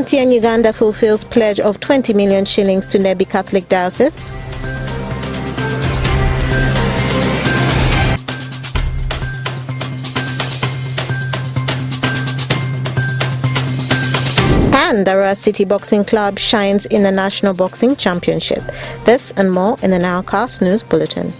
MTN Uganda fulfills pledge of 20 million shillings to Nebi Catholic Diocese. And Arua City Boxing Club shines in the National Boxing Championship. This and more in the Nowcast News Bulletin.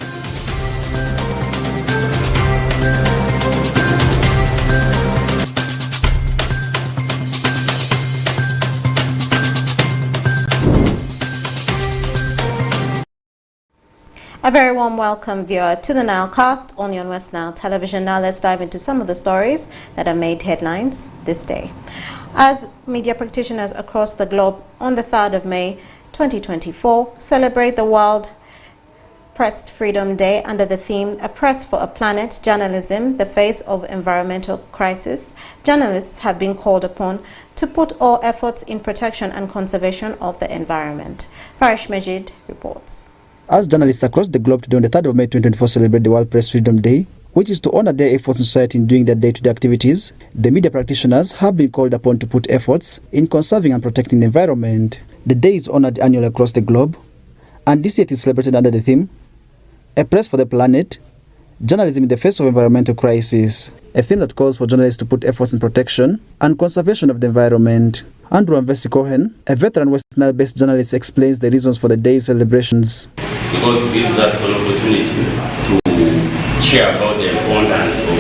A very warm welcome, viewer, to the Nowcast on your West Nile television. Now let's dive into some of the stories that have made headlines this day. As media practitioners across the globe on the 3rd of May 2024 celebrate the World Press Freedom Day under the theme A Press for a Planet, Journalism, the Face of Environmental Crisis, journalists have been called upon to put all efforts in protection and conservation of the environment. Farish Majid reports. As journalists across the globe today on the 3rd of May 2024 celebrate the World Press Freedom Day, which is to honor their efforts in society in doing their day-to-day activities, the media practitioners have been called upon to put efforts in conserving and protecting the environment. The day is honored annually across the globe, and this year it is celebrated under the theme, A Press for the Planet, Journalism in the Face of Environmental Crisis, a theme that calls for journalists to put efforts in protection and conservation of the environment. Andrew Amvesi Cohen, a veteran West Nile-based journalist, explains the reasons for the day's celebrations. Because it gives us an opportunity to share about the importance of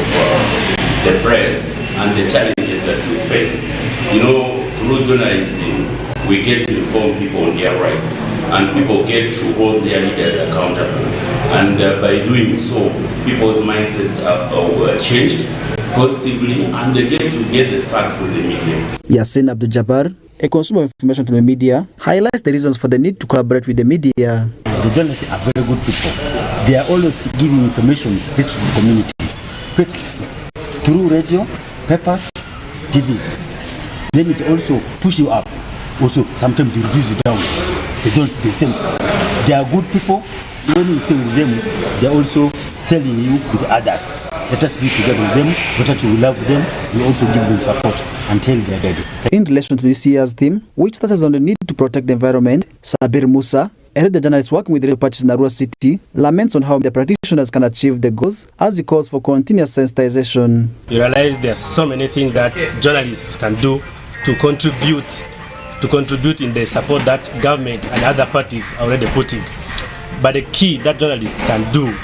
the press and the challenges that we face. You know, through journalism, we get to inform people on their rights, and people get to hold their leaders accountable. And by doing so, people's mindsets are changed positively, and they get to get the facts through the media. Yasin Abdul Jabbar, a consumer of information from the media, highlights the reasons for the need to collaborate with the media. The journalists are very good people. They are always giving information to the community quickly through radio, papers, TVs. Then it also push you up. Also, sometimes they reduce you down. They don't the same. They are good people. When you stay with them, they are also selling you with others. Let us be together with them. Let us love them. We also give them support until they are ready. In relation to this year's theme, which touches on the need to protect the environment, Sabir Musa, a radio journalist working with radio parties in Arua City, laments on how the practitioners can achieve the goals as he calls for continuous sensitization. You realize there are so many things that journalists can do to contribute in the support that government and other parties are already putting. But the key that journalists can do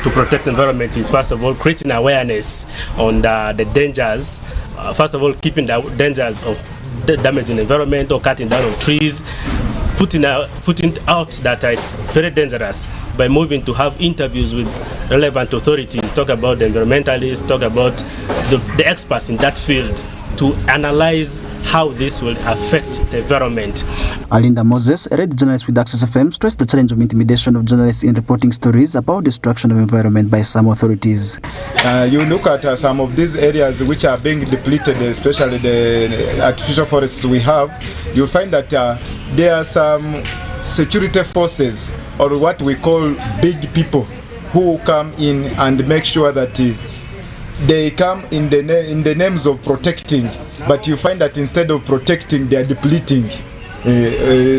to protect the environment is, first of all, creating awareness on the dangers. First of all, keeping the dangers of the damaging the environment or cutting down on trees, putting out that it's very dangerous by moving to have interviews with relevant authorities, talk about the environmentalists, talk about the experts in that field to analyze how this will affect the environment. Alinda Moses, a radio journalist with Access FM, stressed the challenge of intimidation of journalists in reporting stories about destruction of environment by some authorities. You look at some of these areas which are being depleted, especially the artificial forests we have, you'll find that there are some security forces, or what we call big people, who come in and make sure that they come in the names of protecting, but you find that instead of protecting, they are depleting.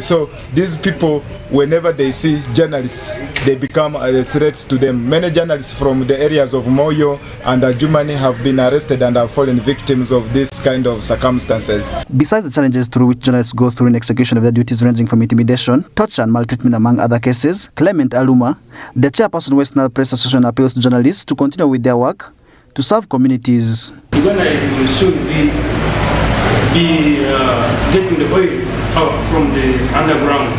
So these people, whenever they see journalists, they become threats to them. Many journalists from the areas of Moyo and Adjumani have been arrested and have fallen victims of this kind of circumstances. Besides the challenges through which journalists go through in execution of their duties ranging from intimidation, torture and maltreatment among other cases, Clement Aluma, the chairperson of West Nile Press Association, appeals to journalists to continue with their work to serve communities. Journalism should be getting the oil out from the underground.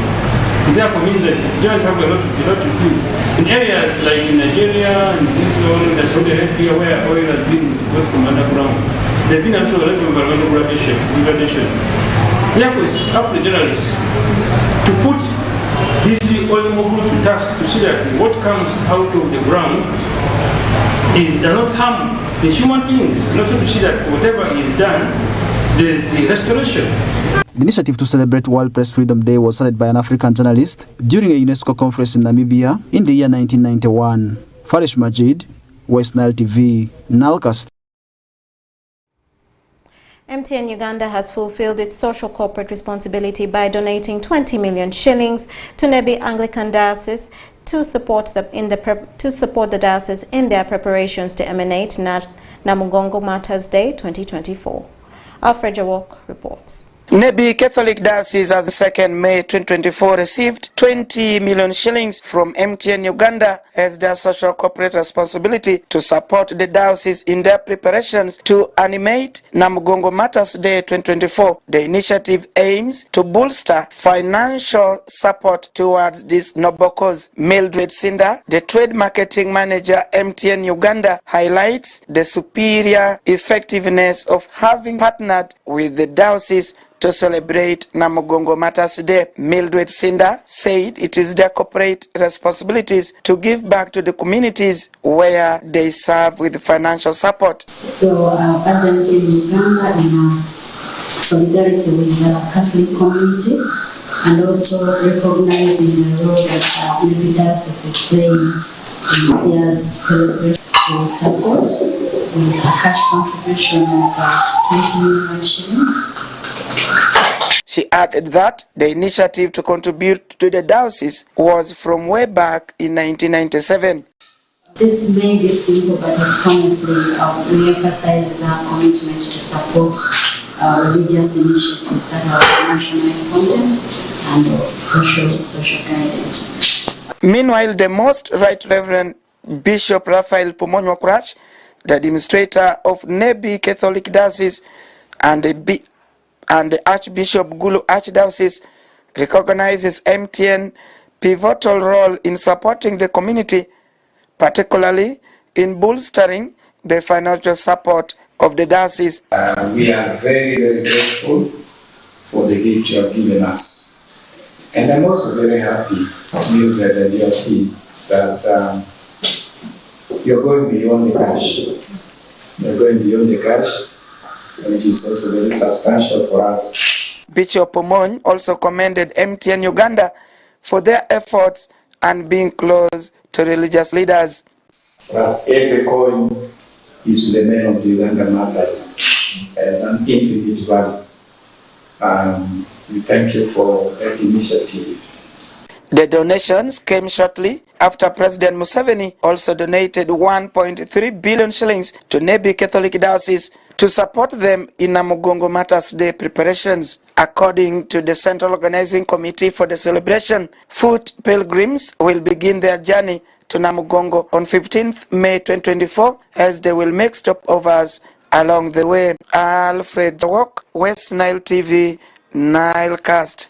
It therefore means that journalists have a lot to do. In areas like in Nigeria and Israel and Saudi Arabia, where oil has been got from underground, there has been also a lot of environmental degradation. Therefore, it's up to journalists to put these oil moguls to task to see that what comes out of the ground does not harm the human beings, and also to see that whatever is done, there is the restoration. The initiative to celebrate World Press Freedom Day was started by an African journalist during a UNESCO conference in Namibia in the year 1991. Farish Majid, West Nile TV, Nowcast. MTN Uganda has fulfilled its social corporate responsibility by donating 20 million shillings to Nebi Anglican Diocese to support the diocese in their preparations to emanate Namugongo Martyrs Day 2024. Alfred Jawok reports. Nebi Catholic Diocese as 2nd May 2024 received 20 million shillings from MTN Uganda as their social corporate responsibility to support the diocese in their preparations to animate Namugongo Martyrs Day 2024. The initiative aims to bolster financial support towards this noble cause. Mildred Sinda, the trade marketing manager MTN Uganda, highlights the superior effectiveness of having partnered with the diocese to celebrate Namugongo Martyrs Day. Mildred Sinda said it is their corporate responsibilities to give back to the communities where they serve with financial support. So as MTN Uganda, in our solidarity with the Catholic community and also recognizing the role that Nebi Diocese is playing in this year's celebration, support with a cash contribution of 20 million shillings. She added that the initiative to contribute to the diocese was from way back in 1997. This may be simple, but honestly, we emphasize our commitment to support religious initiatives that are national importance and social guidance. Meanwhile, the Most Right Reverend Bishop Raphael Pomonywa Kurach, the administrator of Nebi Catholic Diocese, and the Archbishop Gulu Archdiocese, recognizes MTN pivotal role in supporting the community, particularly in bolstering the financial support of the diocese. We are very, very grateful for the gift you have given us. And I'm also very happy, Mildred and your team, that you're going beyond the cash. You're going beyond the cash, which is also very substantial for us. Bishop Pomony also commended MTN Uganda for their efforts and being close to religious leaders. For us, every coin is the name of the Uganda Martyrs as an infinite value. We thank you for that initiative. The donations came shortly after President Museveni also donated 1.3 billion shillings to Nebi Catholic Diocese to support them in Namugongo Martyrs Day preparations. According to the Central Organizing Committee for the celebration, foot pilgrims will begin their journey to Namugongo on 15th May 2024 as they will make stopovers along the way. Alfred Walk, West Nile TV, Nilecast.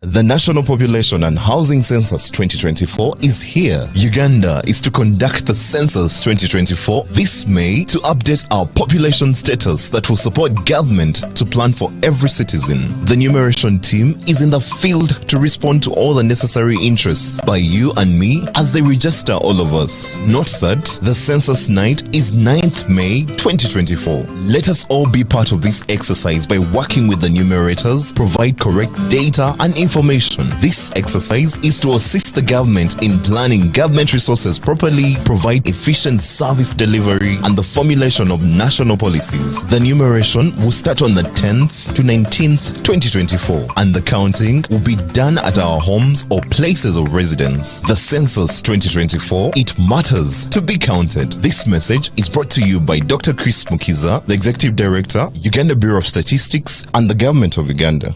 The National Population and Housing Census 2024 is here. Uganda is to conduct the Census 2024 this May to update our population status that will support government to plan for every citizen. The numeration team is in the field to respond to all the necessary interests by you and me as they register all of us. Note that the census night is 9th May 2024. Let us all be part of this exercise by working with the numerators, provide correct data and information. This exercise is to assist the government in planning government resources properly, provide efficient service delivery, and the formulation of national policies. The numeration will start on the 10th to 19th, 2024, and the counting will be done at our homes or places of residence. The Census 2024, it matters to be counted. This message is brought to you by Dr. Chris Mukiza, the Executive Director, Uganda Bureau of Statistics, and the Government of Uganda.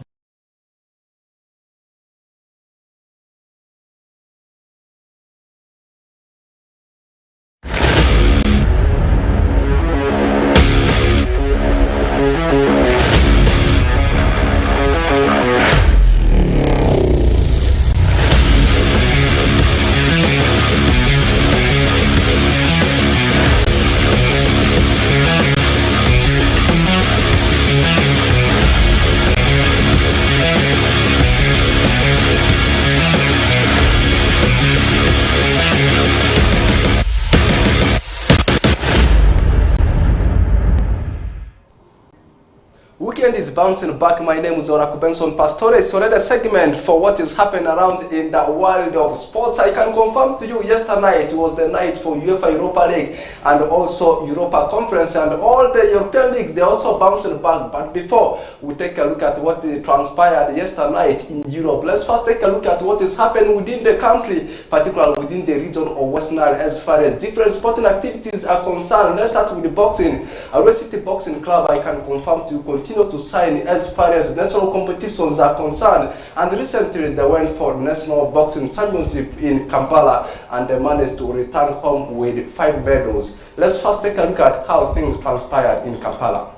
Weekend is bouncing back. My name is Oraku Benson Pastore. So another segment for what is happening around in the world of sports. I can confirm to you yesterday night was the night for UEFA Europa League and also Europa Conference, and all the European leagues, they're also bouncing back. But before we take a look at what transpired yesterday night in Europe, let's first take a look at what is happening within the country, particularly within the region of West Nile as far as different sporting activities are concerned. Let's start with the boxing. Arua City Boxing Club, I can confirm to you, continues to sign as far as national competitions are concerned, and recently they went for National Boxing Championship in Kampala and they managed to return home with 5 medals. Let's first take a look at how things transpired in Kampala.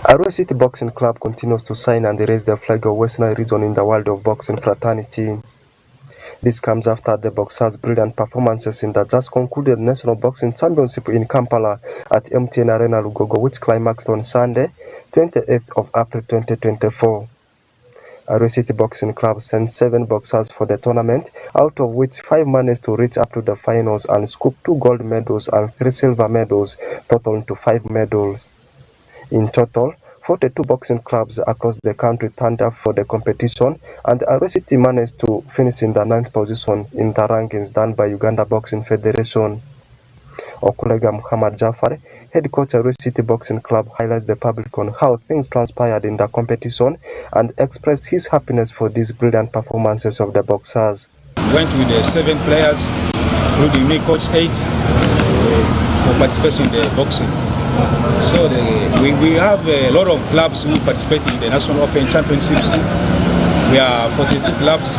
Arua City Boxing Club continues to sign and raise the flag of West Nile region in the world of boxing fraternity. This comes after the boxers' brilliant performances in the just concluded National Boxing Championship in Kampala at MTN Arena Lugogo, which climaxed on Sunday, 28th of April 2024. Arua City Boxing Club sent 7 boxers for the tournament, out of which 5 managed to reach up to the finals and scoop 2 gold medals and 3 silver medals, totaling to 5 medals. In total, 42 boxing clubs across the country turned up for the competition, and Arua City managed to finish in the 9th position in the rankings done by Uganda Boxing Federation. Okulega Muhammad Jafar, head coach Arua City Boxing Club, highlights the public on how things transpired in the competition and expressed his happiness for these brilliant performances of the boxers. Went with the 7 players, including me, coach 8, for participation in the boxing. So we have a lot of clubs who participate in the National Open Championships. We are 42 clubs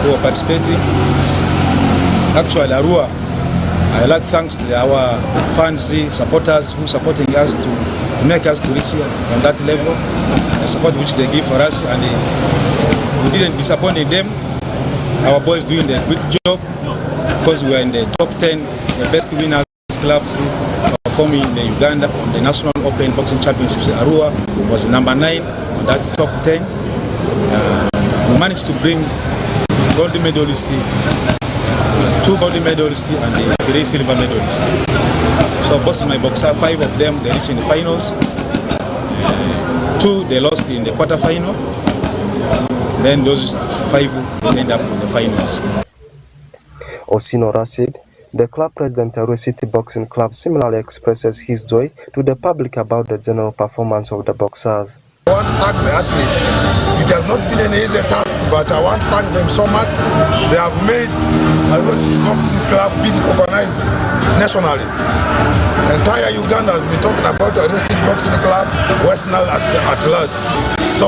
who are participating. Actually, Arua, I like thanks to our fans, supporters who are supporting us to make us to reach here on that level, the support which they give for us, and we didn't disappoint them. Our boys doing a good job because we are in the top 10, the best winners clubs performing in the Uganda on the National Open Boxing Championships. Arua was number 9 on that top 10. We managed to bring gold medalists, 2 gold medalists and 3 silver medalists. So both my boxers, 5 of them, they reached in the finals. 2 they lost in the quarterfinal. Then those 5 they end up in the finals. Osino Rashid, the club president of Arua City Boxing Club, similarly expresses his joy to the public about the general performance of the boxers. I want to thank the athletes. It has not been an easy task, but I want to thank them so much. They have made Arua City Boxing Club be recognized nationally. Entire Uganda has been talking about Arua City Boxing Club, West Nile at large. So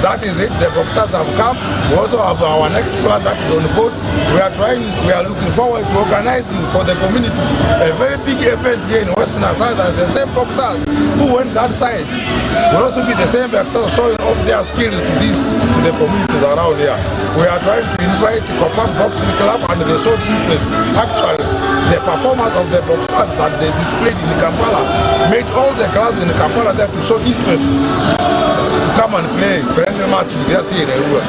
that is it. The boxers have come. We also have our next plan that is on board. We are looking forward to organizing for the community a very big event here in West Nile. The same boxers who went that side will also be the same boxers showing off their skills to the communities around here. We are trying to invite Kopak Boxing Club, and they showed interest. Actually, the performance of the boxers that they displayed in Kampala made all the clubs in Kampala there to show interest to come and play friendly match with us here in Arua.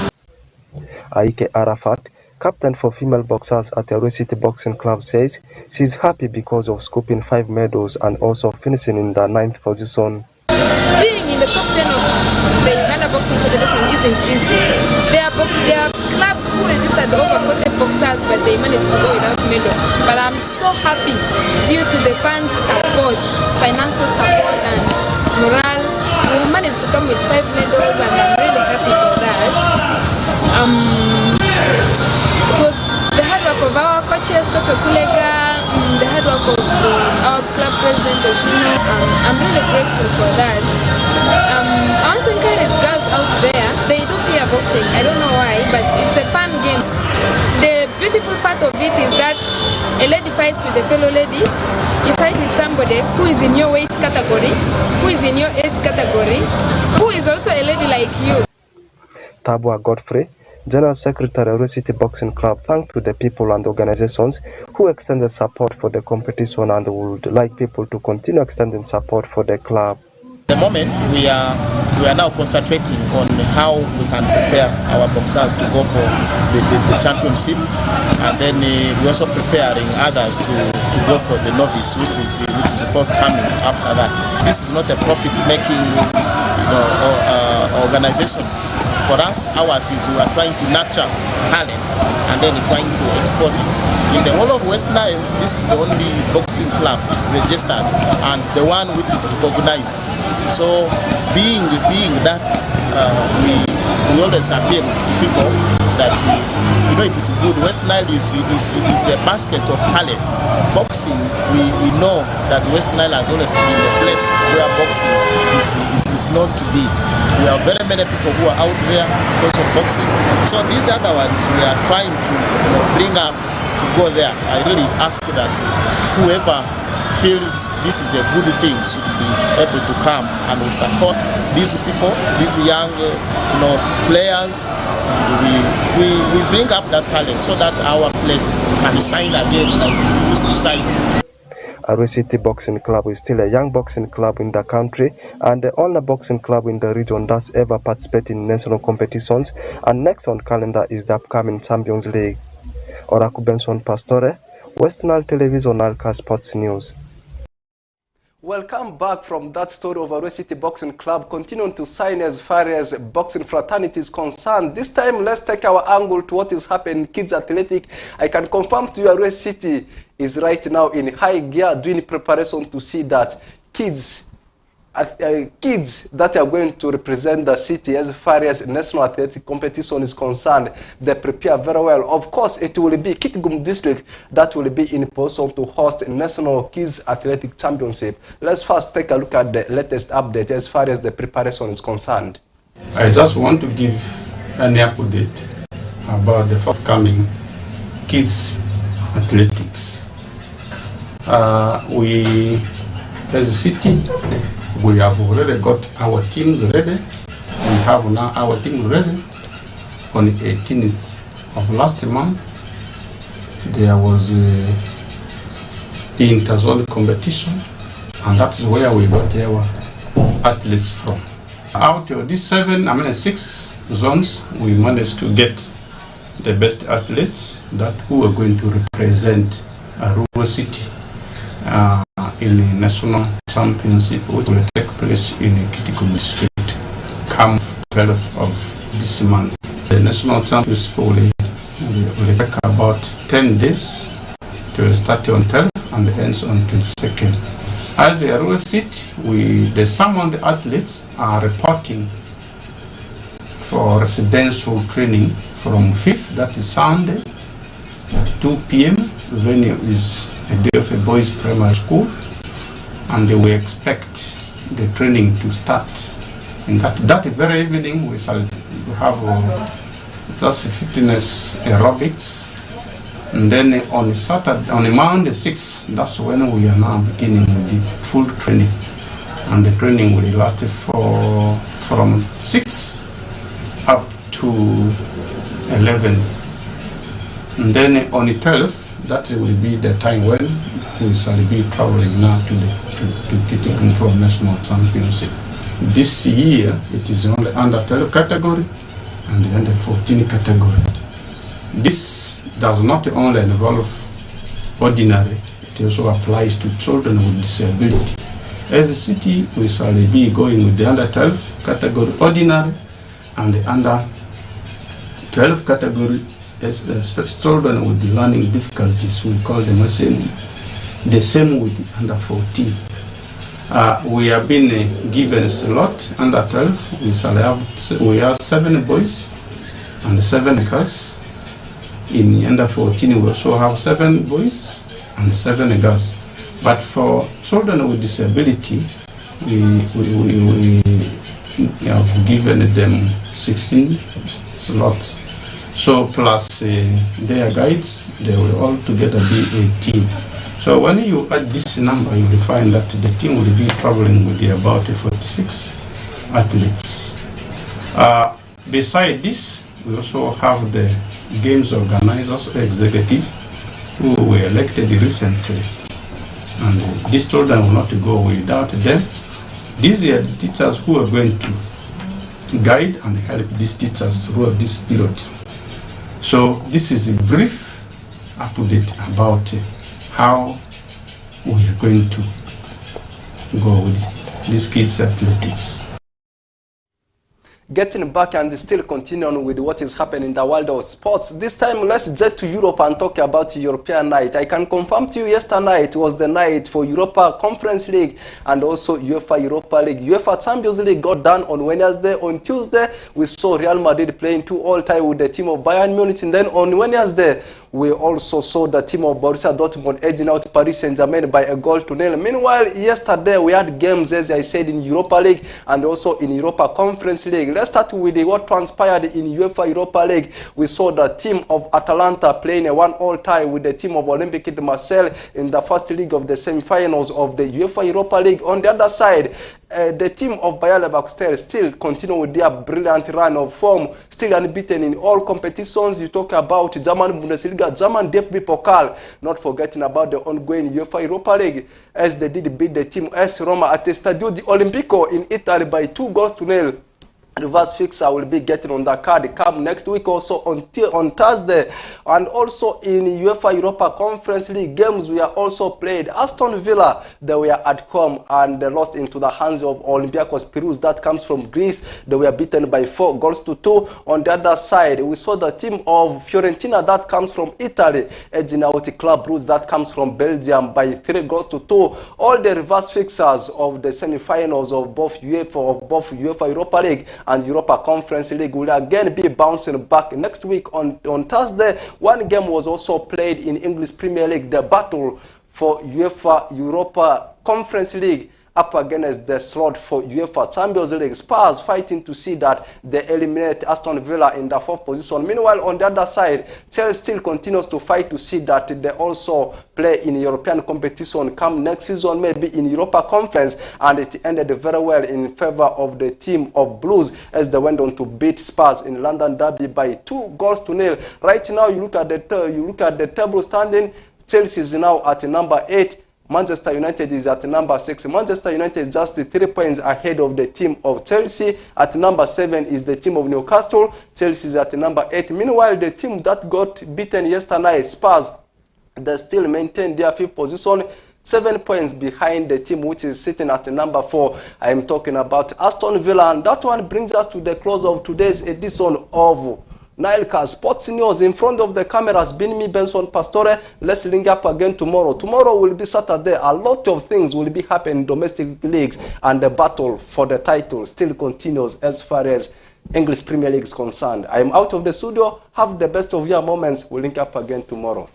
Aike Arafat, captain for female boxers at Arua City Boxing Club, says she's happy because of scooping 5 medals and also finishing in the 9th position. Being in the top 10 of the Uganda Boxing Federation isn't easy. There are clubs who registered over 40 boxers, but they managed to go without medal. But I'm so happy due to the fans' support, financial support and morale. We managed to come with 5 medals, and I'm really happy for that. It was the hard work of our coaches, Coach Okulega, the hard work of our club president Oshino. I'm really grateful for that. I want to encourage girls out there. They do fear boxing. I don't know why, but it's a fun game. The beautiful part of it is that a lady fights with a fellow lady. You fight with somebody who is in your weight category, who is in your age category, who is also a lady like you. Tabua Godfrey, General Secretary of Arua City Boxing Club, thanked to the people and organizations who extended support for the competition and would like people to continue extending support for the club. At the moment, we are now concentrating on how we can prepare our boxers to go for the championship, and then we're also preparing others to go for the novice, which is forthcoming after that. This is not a profit-making organization. For us, ours is we are trying to nurture talent and then trying to expose it. In the whole of West Nile, this is the only boxing club registered and the one which is recognized. So being that, we always appeal to people that it is good. West Nile is a basket of talent. Boxing, we know that West Nile has always been a place where boxing is known to be. We have very many people who are out there because of boxing. So these other ones we are trying to bring up to go there. I really ask that whoever feels this is a good thing should be able to come and we support these people, these young players. We bring up that talent so that our place can shine again like it used to shine. Arua City Boxing Club is still a young boxing club in the country and the only boxing club in the region that's ever participated in national competitions, and next on calendar is the upcoming Champions League. Oraku Benson Pastore, West Nile Television, Alka Sports News. Welcome back from that story of Arua City Boxing Club, continuing to sign as far as boxing fraternity is concerned. This time, let's take our angle to what is happening in kids athletic. I can confirm to you Arua City is right now in high gear doing preparation to see that kids that are going to represent the city as far as national athletic competition is concerned, they prepare very well. Of course, it will be Kitgum district that will be in position to host National Kids Athletic Championship. Let's first take a look at the latest update as far as the preparation is concerned. I just want to give an update about the forthcoming Kids Athletics. We, as a city, we have already got our teams ready. We have now our team ready. On the 18th of last month, there was a inter-zone competition, and that is where we got our athletes from. Out of these 6 zones, we managed to get the best athletes who are going to represent Arua City in the national championship, which will take place in Kitgum district come 12th of this month. The national championship will take about 10 days. It will start on 12th and ends on 22nd. As a Arua City, some of the athletes are reporting for residential training from 5th, that is Sunday, at 2 p.m. The venue is a day of a boys' primary school, and we expect the training to start. In that very evening, we shall have just fitness aerobics, and then on Monday 6th, that's when we are now beginning with the full training, and the training will last from 6 up to 11th, and then on the 12th, that will be the time when we shall be traveling now to Kitgum for national championship. This year, it is only under 12 category and the under 14 category. This does not only involve ordinary, it also applies to children with disability. As a city, we shall be going with the under 12 category ordinary and the under 12 category as children with learning difficulties, we call them SME. The same with the under 14. We have been given a slot under 12. We have 7 boys and 7 girls. In under 14, we also have 7 boys and 7 girls. But for children with disability, we have given them 16 slots. So plus their guides, they will all together be a team. So when you add this number, you will find that the team will be traveling with about 46 athletes. Beside this, we also have the games organizers or executive who were elected recently. And these children will not go without them. These are the teachers who are going to guide and help these teachers throughout this period. So this is a brief update about how we are going to go with these kids athletics. getting back and still continuing with what is happening in the world of sports. This time, let's jet to Europe and talk about European night. I can confirm to you yesterday night was the night for Europa Conference League and also UEFA Europa League. UEFA Champions League got done on Wednesday. On Tuesday, we saw Real Madrid playing 2-2 with the team of Bayern Munich. And then on Wednesday, we also saw the team of Borussia Dortmund edging out Paris Saint-Germain by 1-0. Meanwhile, yesterday we had games, as I said, in Europa League and also in Europa Conference League. Let's start with what transpired in UEFA Europa League. We saw the team of Atalanta playing a 1-1 tie with the team of Olympique de Marseille in the first leg of the semi-finals of the UEFA Europa League. On the other side, the team of Bayer Leverkusen still continue with their brilliant run of form, still unbeaten in all competitions. You talk about German Bundesliga, German DFB Pokal, not forgetting about the ongoing UEFA Europa League, as they did beat the team AS Roma at the Stadio di Olimpico in Italy by 2-0. Reverse fixer will be getting on the card come next week also on Thursday. And also in UEFA Europa Conference League games we are also played. Aston Villa, they were at home and they lost into the hands of Olympiacos Piraeus, that comes from Greece. They were beaten by 4-2. On the other side, we saw the team of Fiorentina, that comes from Italy, edging out Club Brugge, that comes from Belgium, by 3-2. All the reverse fixers of the semi-finals of both UEFA Europa League and Europa Conference League will again be bouncing back next week on Thursday. One game was also played in English Premier League, the battle for UEFA Europa Conference League up against the slot for UEFA Champions League. Spurs fighting to see that they eliminate Aston Villa in the 4th position. Meanwhile, on the other side, Chelsea still continues to fight to see that they also play in European competition come next season, maybe in Europa Conference, and it ended very well in favor of the team of Blues as they went on to beat Spurs in London Derby by 2-0. Right now, you look at the table standing. Chelsea is now at number 8. Manchester United is at number 6. Manchester United is just 3 points ahead of the team of Chelsea. At number 7 is the team of Newcastle. Chelsea is at number 8. Meanwhile, the team that got beaten yesterday, Spurs, they still maintain their 5th position, 7 points behind the team which is sitting at number 4. I am talking about Aston Villa. And that one brings us to the close of today's edition of NILE Sports News. In front of the camera has been me, Benson Pastore. Let's link up again tomorrow. Tomorrow will be Saturday. A lot of things will be happening in domestic leagues, and the battle for the title still continues as far as English Premier League is concerned. I am out of the studio. Have the best of your moments. We'll link up again tomorrow.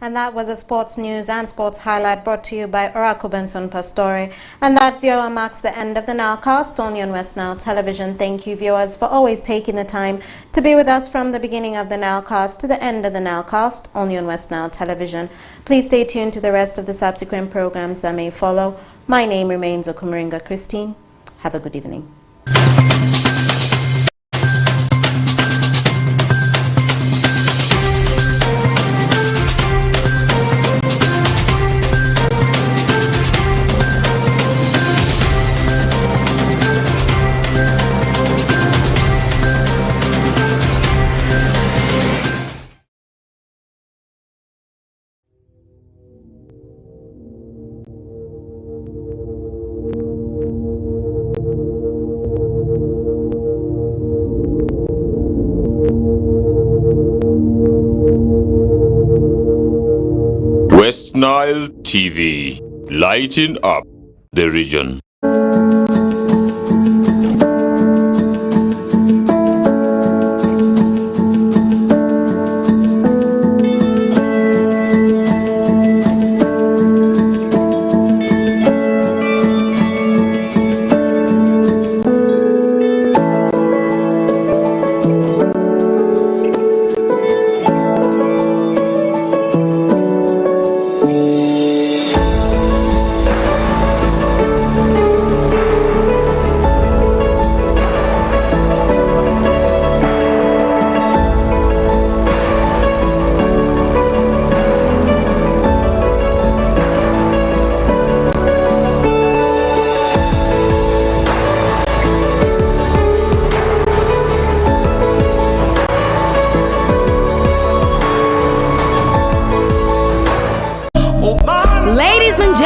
And that was a sports news and sports highlight brought to you by Oracle Benson Pastore. And that, viewer, marks the end of the Nowcast only on West Nile Television. Thank you, viewers, for always taking the time to be with us from the beginning of the Nowcast to the end of the Nowcast only on West Nile Television. Please stay tuned to the rest of the subsequent programs that may follow. My name remains Okumuringa Christine. Have a good evening. West Nile TV, lighting up the region.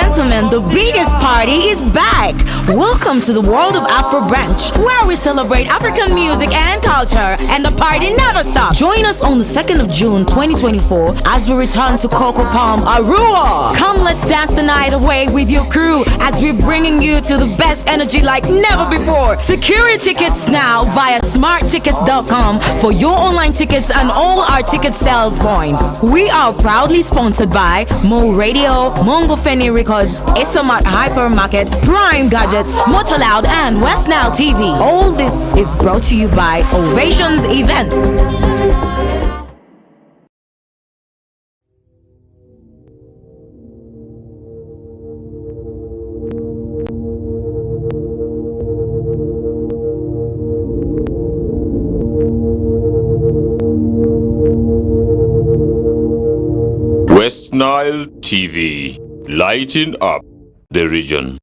gentlemen, the biggest party is back. Welcome to the world of Afro Branch, where we celebrate African music and culture, and the party never stops. Join us on the 2nd of June 2024 as we return to Coco Palm, Arua. Come, let's dance the night away with your crew as we're bringing you to the best energy like never before. Secure your tickets now via smarttickets.com for your online tickets and all our ticket sales points. We are proudly sponsored by Mo Radio, Mongo Feni Records, Esamat Hypermarket, Prime Gadgets, Motoloud, and West Nile TV. All this is brought to you by Ovations Events. West Nile TV, lighting up the region.